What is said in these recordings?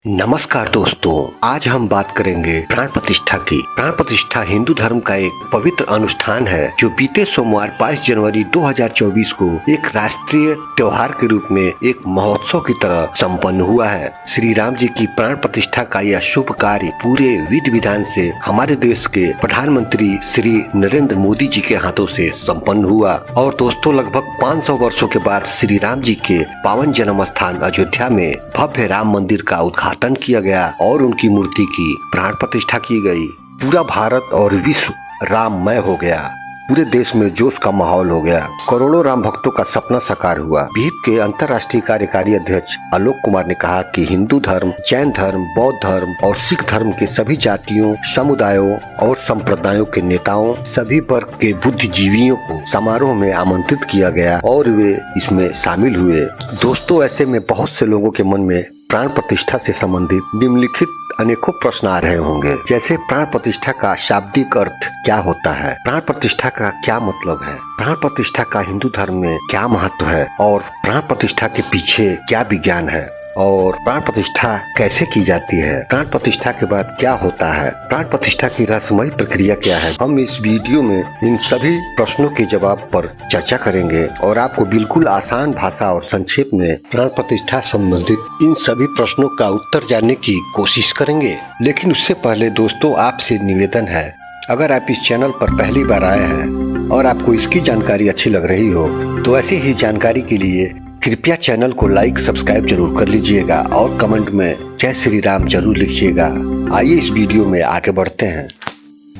नमस्कार दोस्तों, आज हम बात करेंगे प्राण प्रतिष्ठा की। प्राण प्रतिष्ठा हिंदू धर्म का एक पवित्र अनुष्ठान है जो बीते सोमवार 22 जनवरी 2024 को एक राष्ट्रीय त्योहार के रूप में एक महोत्सव की तरह संपन्न हुआ है। श्री राम जी की प्राण प्रतिष्ठा का यह शुभ कार्य पूरे विधि विधान से हमारे देश के प्रधानमंत्री श्री नरेंद्र मोदी जी के हाथों से संपन्न हुआ। और दोस्तों, लगभग 500 वर्षों के बाद श्री राम जी के पावन जन्म स्थान अयोध्या में भव्य राम मंदिर का उद्घाटन किया गया और उनकी मूर्ति की प्राण प्रतिष्ठा की गई। पूरा भारत और विश्व राममय हो गया। पूरे देश में जोश का माहौल हो गया। करोड़ों राम भक्तों का सपना साकार हुआ। बीप के अंतर्राष्ट्रीय कार्यकारी अध्यक्ष आलोक कुमार ने कहा कि हिंदू धर्म, जैन धर्म, बौद्ध धर्म और सिख धर्म के सभी जातियों, समुदायों और संप्रदायों के नेताओं, सभी वर्ग के बुद्धिजीवियों को समारोह में आमंत्रित किया गया और वे इसमें शामिल हुए। दोस्तों, ऐसे में बहुत से लोगों के मन में प्राण प्रतिष्ठा से संबंधित निम्नलिखित अनेकों प्रश्न आ रहे होंगे, जैसे प्राण प्रतिष्ठा का शाब्दिक अर्थ क्या होता है, प्राण प्रतिष्ठा का क्या मतलब है, प्राण प्रतिष्ठा का हिंदू धर्म में क्या महत्व है और प्राण प्रतिष्ठा के पीछे क्या विज्ञान है, और प्राण प्रतिष्ठा कैसे की जाती है, प्राण प्रतिष्ठा के बाद क्या होता है, प्राण प्रतिष्ठा की रहस्यमयी प्रक्रिया क्या है। हम इस वीडियो में इन सभी प्रश्नों के जवाब पर चर्चा करेंगे और आपको बिल्कुल आसान भाषा और संक्षेप में प्राण प्रतिष्ठा संबंधित इन सभी प्रश्नों का उत्तर जानने की कोशिश करेंगे। लेकिन उससे पहले दोस्तों, आपसे निवेदन है, अगर आप इस चैनल पर पहली बार आए हैं और आपको इसकी जानकारी अच्छी लग रही हो तो ऐसी ही जानकारी के लिए कृपया चैनल को लाइक सब्सक्राइब जरूर कर लीजिएगा और कमेंट में जय श्री राम जरूर लिखिएगा। आइए इस वीडियो में आगे बढ़ते हैं।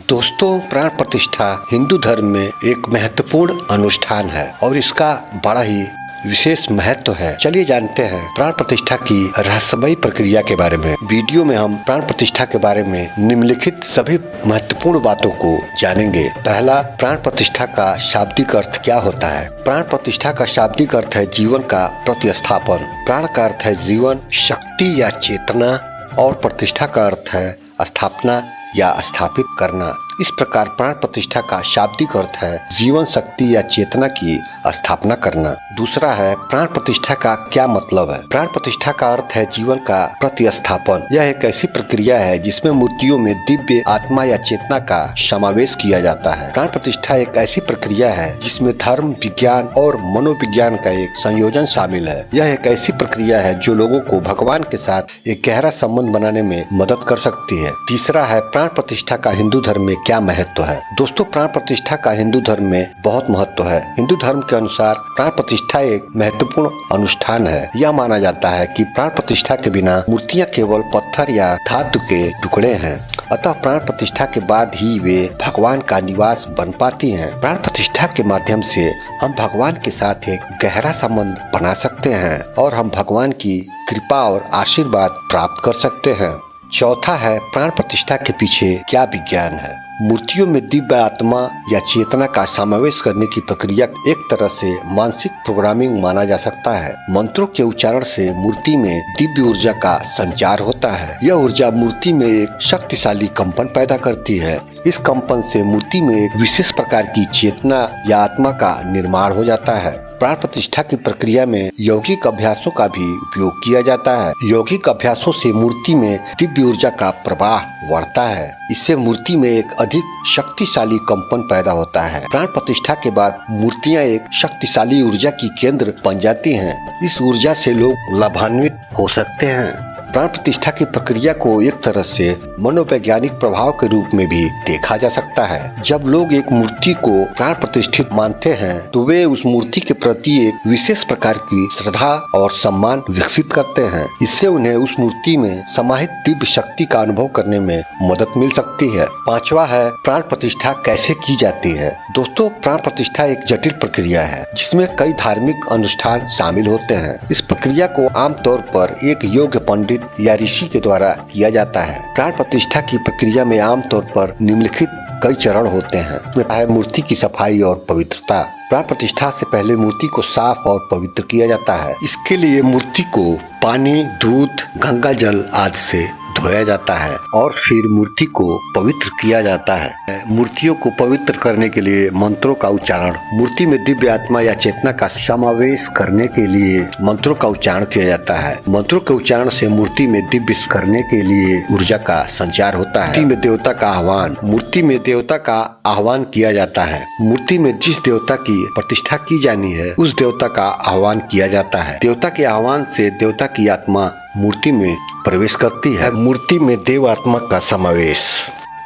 दोस्तों, प्राण प्रतिष्ठा हिंदू धर्म में एक महत्वपूर्ण अनुष्ठान है और इसका बड़ा ही विशेष महत्व है। चलिए जानते हैं प्राण प्रतिष्ठा की रहस्यमयी प्रक्रिया के बारे में। वीडियो में हम प्राण प्रतिष्ठा के बारे में निम्नलिखित सभी महत्वपूर्ण बातों को जानेंगे। पहला, प्राण प्रतिष्ठा का शाब्दिक अर्थ क्या होता है। प्राण प्रतिष्ठा का शाब्दिक अर्थ है जीवन का प्रतिस्थापन। प्राण का अर्थ है जीवन, शक्ति या चेतना, और प्रतिष्ठा का अर्थ है स्थापना या स्थापित करना। इस प्रकार प्राण प्रतिष्ठा का शाब्दिक अर्थ है जीवन, शक्ति या चेतना की स्थापना करना। दूसरा है, प्राण प्रतिष्ठा का क्या मतलब है। प्राण प्रतिष्ठा का अर्थ है जीवन का प्रतिस्थापन। यह एक ऐसी प्रक्रिया है जिसमें मूर्तियों में दिव्य आत्मा या चेतना का समावेश किया जाता है। प्राण प्रतिष्ठा एक ऐसी प्रक्रिया है जिसमें धर्म, विज्ञान और मनोविज्ञान का एक संयोजन शामिल है। यह एक ऐसी प्रक्रिया है जो लोगों को भगवान के साथ एक गहरा संबंध बनाने में मदद कर सकती है। तीसरा है, प्राण प्रतिष्ठा का हिंदू धर्म में क्या महत्व है। दोस्तों, प्राण प्रतिष्ठा का हिंदू धर्म में बहुत महत्व है। हिंदू धर्म के अनुसार प्राण प्रतिष्ठा एक महत्वपूर्ण अनुष्ठान है। यह माना जाता है कि प्राण प्रतिष्ठा के बिना मूर्तियां केवल पत्थर या धातु के टुकड़े हैं, अतः प्राण प्रतिष्ठा के बाद ही वे भगवान का निवास बन पाती हैं। प्राण प्रतिष्ठा के माध्यम से हम भगवान के साथ एक गहरा संबंध बना सकते हैं और हम भगवान की कृपा और आशीर्वाद प्राप्त कर सकते हैं। चौथा है, प्राण प्रतिष्ठा के पीछे क्या विज्ञान है। मूर्तियों में दिव्य आत्मा या चेतना का समावेश करने की प्रक्रिया एक तरह से मानसिक प्रोग्रामिंग माना जा सकता है। मंत्रों के उच्चारण से मूर्ति में दिव्य ऊर्जा का संचार होता है। यह ऊर्जा मूर्ति में एक शक्तिशाली कंपन पैदा करती है। इस कंपन से मूर्ति में एक विशेष प्रकार की चेतना या आत्मा का निर्माण हो जाता है। प्राण प्रतिष्ठा की प्रक्रिया में यौगिक अभ्यासों का भी उपयोग किया जाता है। यौगिक अभ्यासों से मूर्ति में दिव्य ऊर्जा का प्रवाह बढ़ता है। इससे मूर्ति में एक अधिक शक्तिशाली कंपन पैदा होता है। प्राण प्रतिष्ठा के बाद मूर्तियां एक शक्तिशाली ऊर्जा की केंद्र बन जाती हैं। इस ऊर्जा से लोग लाभान्वित हो सकते हैं। प्राण प्रतिष्ठा की प्रक्रिया को एक तरह से मनोवैज्ञानिक प्रभाव के रूप में भी देखा जा सकता है। जब लोग एक मूर्ति को प्राण प्रतिष्ठित मानते हैं तो वे उस मूर्ति के प्रति एक विशेष प्रकार की श्रद्धा और सम्मान विकसित करते हैं। इससे उन्हें उस मूर्ति में समाहित दिव्य शक्ति का अनुभव करने में मदद मिल सकती है। पांचवा है, प्राण प्रतिष्ठा कैसे की जाती है। दोस्तों, प्राण प्रतिष्ठा एक जटिल प्रक्रिया है जिसमें कई धार्मिक अनुष्ठान शामिल होते हैं। इस प्रक्रिया को आमतौर पर एक योग्य पंडित या ऋषि के द्वारा किया जाता है। प्राण प्रतिष्ठा की प्रक्रिया में आमतौर पर निम्नलिखित कई चरण होते हैं। इसमें है मूर्ति की सफाई और पवित्रता। प्राण प्रतिष्ठा से पहले मूर्ति को साफ और पवित्र किया जाता है। इसके लिए मूर्ति को पानी, दूध, गंगा जल आदि से धोया जाता है और फिर मूर्ति को पवित्र किया जाता है। मूर्तियों को पवित्र करने के लिए मंत्रों का उच्चारण, मूर्ति में दिव्य आत्मा या चेतना का समावेश करने के लिए मंत्रों का उच्चारण किया जाता है। मंत्रों के उच्चारण से मूर्ति में दिव्य करने के लिए ऊर्जा का संचार होता है। मूर्ति में देवता का आह्वान, मूर्ति में देवता का आह्वान किया जाता है। मूर्ति में जिस देवता की प्रतिष्ठा की जानी है उस देवता का आह्वान किया जाता है। देवता के आह्वान से देवता की आत्मा मूर्ति में प्रवेश करती है। मूर्ति में देव आत्मा का समावेश,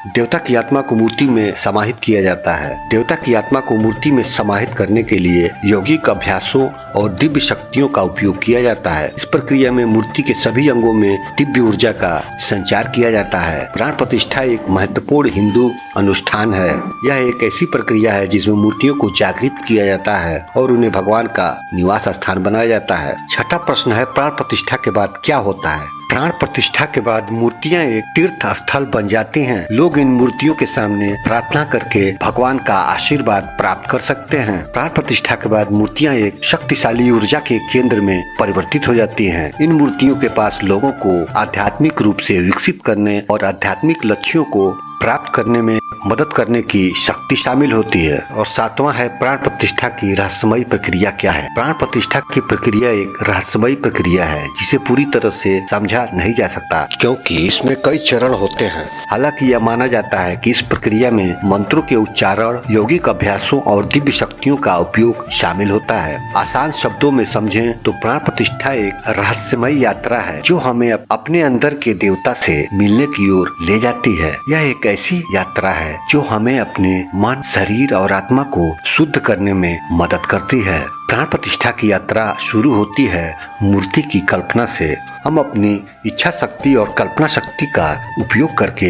देवता की आत्मा को मूर्ति में समाहित किया जाता है। देवता की आत्मा को मूर्ति में समाहित करने के लिए यौगिक अभ्यासों और दिव्य शक्तियों का उपयोग किया जाता है। इस प्रक्रिया में मूर्ति के सभी अंगों में दिव्य ऊर्जा का संचार किया जाता है। प्राण प्रतिष्ठा एक महत्वपूर्ण हिंदू अनुष्ठान है। यह एक ऐसी प्रक्रिया है जिसमें मूर्तियों को जागृत किया जाता है और उन्हें भगवान का निवास स्थान बनाया जाता है। छठा प्रश्न है, प्राण प्रतिष्ठा के बाद क्या होता है? प्राण प्रतिष्ठा के बाद मूर्तियां एक तीर्थ स्थल बन जाती हैं। लोग इन मूर्तियों के सामने प्रार्थना करके भगवान का आशीर्वाद प्राप्त कर सकते हैं। प्राण प्रतिष्ठा के बाद मूर्तियां एक शक्तिशाली ऊर्जा के केंद्र में परिवर्तित हो जाती हैं। इन मूर्तियों के पास लोगों को आध्यात्मिक रूप से विकसित करने और आध्यात्मिक लक्ष्यों को प्राप्त करने में मदद करने की शक्ति शामिल होती है। और सातवां है, प्राण प्रतिष्ठा की रहस्यमयी प्रक्रिया क्या है? प्राण प्रतिष्ठा की प्रक्रिया एक रहस्यमयी प्रक्रिया है जिसे पूरी तरह से समझा नहीं जा सकता क्योंकि इसमें कई चरण होते हैं। हालांकि यह माना जाता है कि इस प्रक्रिया में मंत्रों के उच्चारण, यौगिक अभ्यासों और दिव्य शक्तियों का उपयोग शामिल होता है। आसान शब्दों में समझें तो प्राण प्रतिष्ठा एक रहस्यमयी यात्रा है जो हमें अपने अंदर के देवता से मिलने की ओर ले जाती है। यह एक ऐसी यात्रा है जो हमें अपने मन, शरीर और आत्मा को शुद्ध करने में मदद करती है। प्राण प्रतिष्ठा की यात्रा शुरू होती है मूर्ति की कल्पना से। हम अपनी इच्छा शक्ति और कल्पना शक्ति का उपयोग करके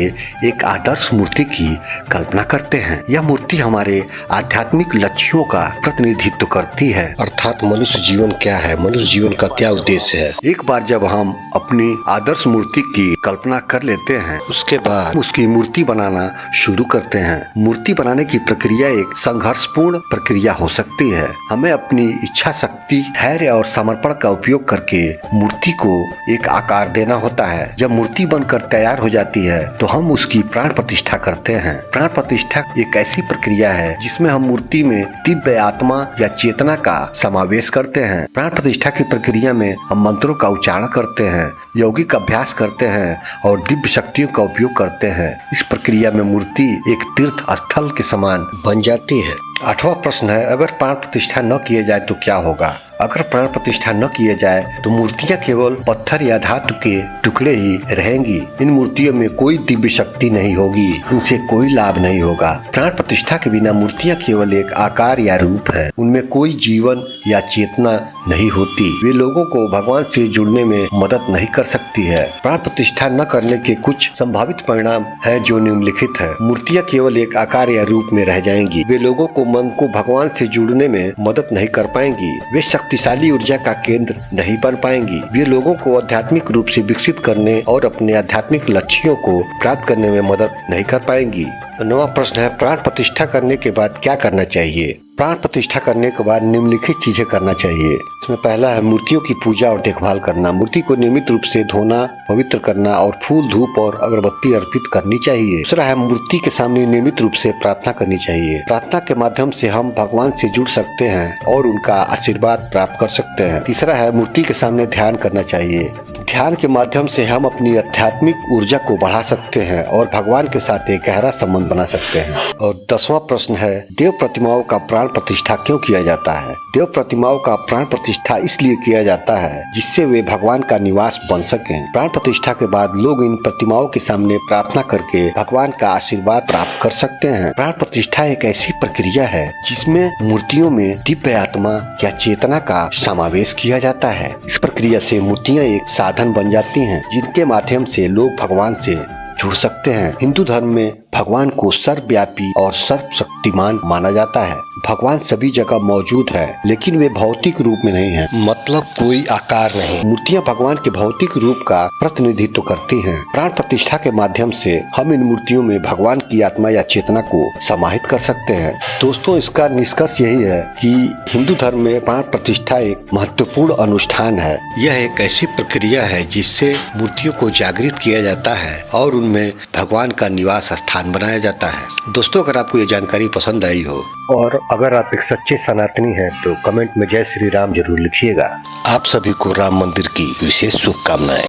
एक आदर्श मूर्ति की कल्पना करते हैं। यह मूर्ति हमारे आध्यात्मिक लक्ष्यों का प्रतिनिधित्व करती है, अर्थात मनुष्य जीवन क्या है, मनुष्य जीवन का क्या उद्देश्य है। एक बार जब हम अपनी आदर्श मूर्ति की कल्पना कर लेते हैं उसके बाद उसकी मूर्ति बनाना शुरू करते हैं। मूर्ति बनाने की प्रक्रिया एक संघर्षपूर्ण प्रक्रिया हो सकती है। हमें अपनी इच्छा शक्ति, धैर्य और समर्पण का उपयोग करके मूर्ति को एक आकार देना होता है। जब मूर्ति बनकर तैयार हो जाती है तो हम उसकी प्राण प्रतिष्ठा करते हैं। प्राण प्रतिष्ठा एक ऐसी प्रक्रिया है जिसमें हम मूर्ति में दिव्य आत्मा या चेतना का समावेश करते हैं। प्राण प्रतिष्ठा की प्रक्रिया में हम मंत्रों का उच्चारण करते हैं, यौगिक अभ्यास करते हैं और दिव्य शक्तियों का उपयोग करते हैं। इस प्रक्रिया में मूर्ति एक तीर्थ स्थल के समान बन जाती है। आठवां प्रश्न है, अगर प्राण प्रतिष्ठा न किए जाए तो क्या होगा? अगर प्राण प्रतिष्ठा न किए जाए तो मूर्तियां केवल पत्थर या धातु के टुकड़े ही रहेंगी। इन मूर्तियों में कोई दिव्य शक्ति नहीं होगी, इनसे कोई लाभ नहीं होगा। प्राण प्रतिष्ठा के बिना मूर्तियां केवल एक आकार या रूप है, उनमें कोई जीवन या चेतना नहीं होती। वे लोगों को भगवान से जुड़ने में मदद नहीं कर सकती है। प्राण प्रतिष्ठा न करने के कुछ संभावित परिणाम है जो निम्नलिखित है। मूर्तियां केवल एक आकार या रूप में रह जाएंगी। वे लोगों को मन को भगवान से जुड़ने में मदद नहीं कर पाएंगी। वे शक्तिशाली ऊर्जा का केंद्र नहीं बन पाएंगी। वे लोगों को आध्यात्मिक रूप से विकसित करने और अपने आध्यात्मिक लक्ष्यों को प्राप्त करने में मदद नहीं कर पाएंगी। 9वां प्रश्न है, प्राण प्रतिष्ठा करने के बाद क्या करना चाहिए? प्राण प्रतिष्ठा करने के बाद निम्नलिखित चीजें करना चाहिए। इसमें पहला है मूर्तियों की पूजा और देखभाल करना। मूर्ति को नियमित रूप से धोना, पवित्र करना और फूल, धूप और अगरबत्ती अर्पित करनी चाहिए। दूसरा है मूर्ति के सामने नियमित रूप से प्रार्थना करनी चाहिए। प्रार्थना के माध्यम से हम भगवान से जुड़ सकते हैं और उनका आशीर्वाद प्राप्त कर सकते हैं। तीसरा है मूर्ति के सामने ध्यान करना चाहिए। ध्यान के माध्यम से हम अपनी आध्यात्मिक ऊर्जा को बढ़ा सकते हैं और भगवान के साथ एक गहरा संबंध बना सकते हैं। और 10वां प्रश्न है, देव प्रतिमाओं का प्राण प्रतिष्ठा क्यों किया जाता है? देव प्रतिमाओं का प्राण प्रतिष्ठा इसलिए किया जाता है जिससे वे भगवान का निवास बन सकें। प्राण प्रतिष्ठा के बाद लोग इन प्रतिमाओं के सामने प्रार्थना करके भगवान का आशीर्वाद प्राप्त कर सकते हैं। प्राण प्रतिष्ठा एक ऐसी प्रक्रिया है जिसमें मूर्तियों में दिव्य आत्मा या चेतना का समावेश किया जाता है। इस प्रक्रिया से मूर्तियां एक साधन बन जाती हैं जिनके माध्यम से लोग भगवान से जुड़ सकते हैं। हिंदू धर्म में भगवान को सर्वव्यापी और सर्वशक्तिमान माना जाता है। भगवान सभी जगह मौजूद है, लेकिन वे भौतिक रूप में नहीं है, मतलब कोई आकार नहीं। मूर्तियाँ भगवान के भौतिक रूप का प्रतिनिधित्व करती हैं। प्राण प्रतिष्ठा के माध्यम से हम इन मूर्तियों में भगवान की आत्मा या चेतना को समाहित कर सकते हैं। दोस्तों, इसका निष्कर्ष यही है कि हिंदू धर्म में प्राण प्रतिष्ठा एक महत्वपूर्ण अनुष्ठान है। यह एक ऐसी प्रक्रिया है जिससे मूर्तियों को जागृत किया जाता है और उनमें भगवान का निवास स्थान बनाया जाता है। दोस्तों, अगर आपको ये जानकारी पसंद आई हो और अगर आप एक सच्चे सनातनी हैं तो कमेंट में जय श्री राम जरूर लिखिएगा। आप सभी को राम मंदिर की विशेष शुभकामनाएं।